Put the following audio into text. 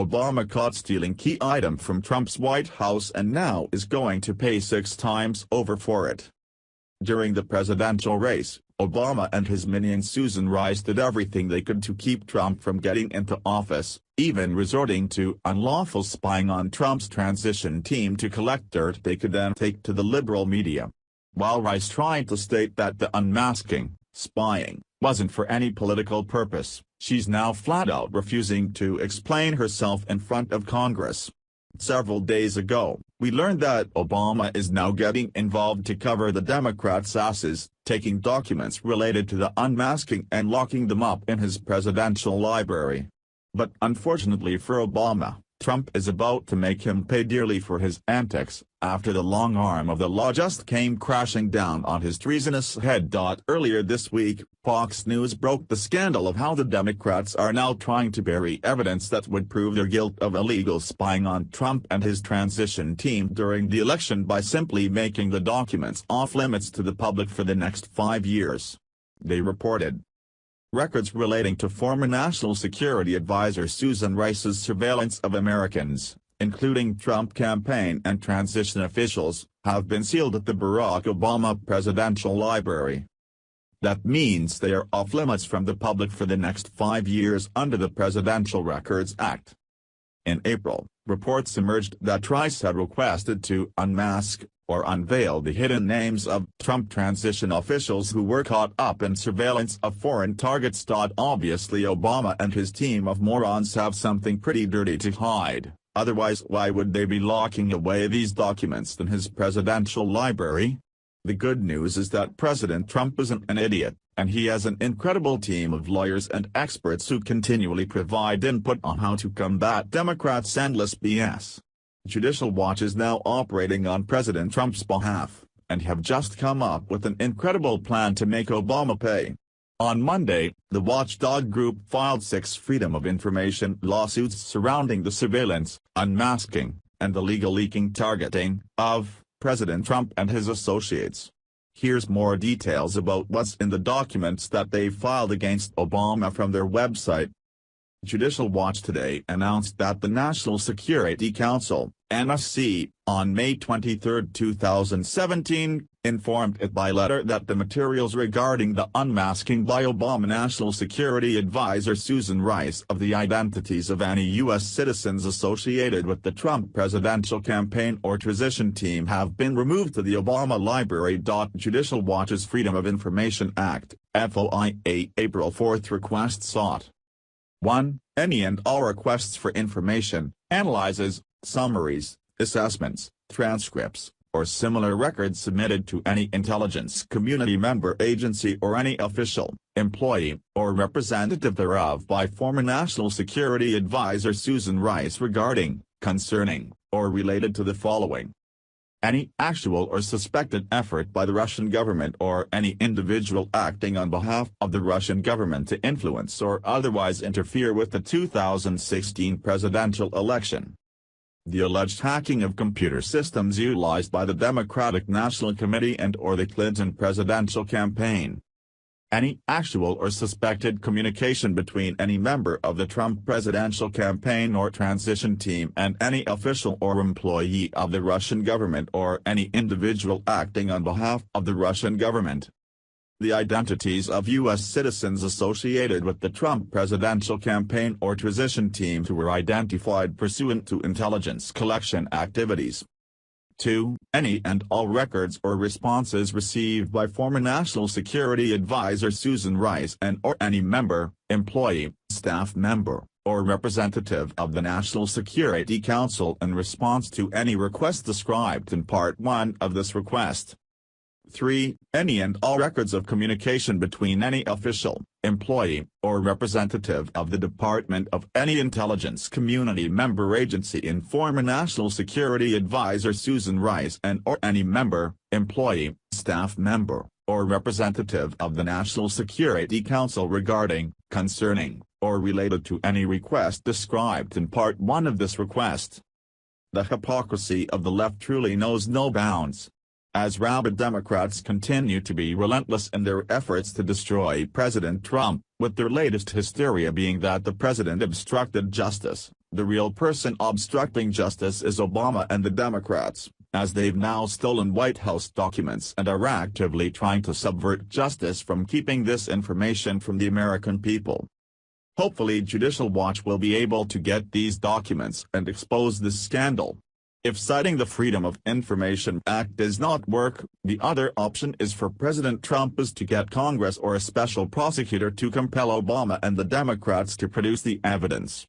Obama caught stealing key item from Trump's White House and now is going to pay 6 times over for it. During the presidential race, Obama and his minion Susan Rice did everything they could to keep Trump from getting into office, even resorting to unlawful spying on Trump's transition team to collect dirt they could then take to the liberal media. While Rice tried to state that the unmasking, spying, wasn't for any political purpose, she's now flat-out refusing to explain herself in front of Congress. Several days ago, we learned that Obama is now getting involved to cover the Democrats' asses, taking documents related to the unmasking and locking them up in his presidential library. But unfortunately for Obama, Trump is about to make him pay dearly for his antics, after the long arm of the law just came crashing down on his treasonous head. Earlier this week, Fox News broke the scandal of how the Democrats are now trying to bury evidence that would prove their guilt of illegal spying on Trump and his transition team during the election by simply making the documents off-limits to the public for the next 5 years. They reported records relating to former National Security Advisor Susan Rice's surveillance of Americans, including Trump campaign and transition officials, have been sealed at the Barack Obama Presidential Library. That means they are off-limits from the public for the next 5 years under the Presidential Records Act. In April, reports emerged that Rice had requested to unmask or unveil the hidden names of Trump transition officials who were caught up in surveillance of foreign targets. Obviously Obama and his team of morons have something pretty dirty to hide, otherwise why would they be locking away these documents in his presidential library? The good news is that President Trump isn't an idiot, and he has an incredible team of lawyers and experts who continually provide input on how to combat Democrats' endless BS. Judicial Watch is now operating on President Trump's behalf, and have just come up with an incredible plan to make Obama pay. On Monday, the watchdog group filed 6 Freedom of Information lawsuits surrounding the surveillance, unmasking, and the legal leaking targeting of President Trump and his associates. Here's more details about what's in the documents that they filed against Obama from their website. Judicial Watch today announced that the National Security Council, NSC, on May 23, 2017, informed it by letter that the materials regarding the unmasking by Obama National Security Advisor Susan Rice of the identities of any U.S. citizens associated with the Trump presidential campaign or transition team have been removed to the Obama Library. Judicial Watch's Freedom of Information Act, FOIA April 4 request sought. 1. Any and all requests for information, analyses, summaries, assessments, transcripts, or similar records submitted to any intelligence community member agency or any official, employee, or representative thereof by former National Security Advisor Susan Rice regarding, concerning, or related to the following. Any actual or suspected effort by the Russian government or any individual acting on behalf of the Russian government to influence or otherwise interfere with the 2016 presidential election. The alleged hacking of computer systems utilized by the Democratic National Committee and/or the Clinton presidential campaign. Any actual or suspected communication between any member of the Trump presidential campaign or transition team and any official or employee of the Russian government or any individual acting on behalf of the Russian government. The identities of U.S. citizens associated with the Trump presidential campaign or transition team who were identified pursuant to intelligence collection activities. 2. Any and all records or responses received by former National Security Advisor Susan Rice and/or any member, employee, staff member, or representative of the National Security Council in response to any request described in Part 1 of this request. 3. Any and all records of communication between any official, employee, or representative of the Department of any intelligence community member agency in former National Security Advisor Susan Rice and/or any member, employee, staff member, or representative of the National Security Council regarding, concerning, or related to any request described in Part 1 of this request. The hypocrisy of the left truly knows no bounds. As rabid Democrats continue to be relentless in their efforts to destroy President Trump, with their latest hysteria being that the president obstructed justice, The real person obstructing justice is Obama and the Democrats, as they've now stolen White House documents and are actively trying to subvert justice from keeping this information from the American people. Hopefully Judicial Watch will be able to get these documents and expose this scandal. If citing the Freedom of Information Act does not work, the other option is for President Trump is to get Congress or a special prosecutor to compel Obama and the Democrats to produce the evidence.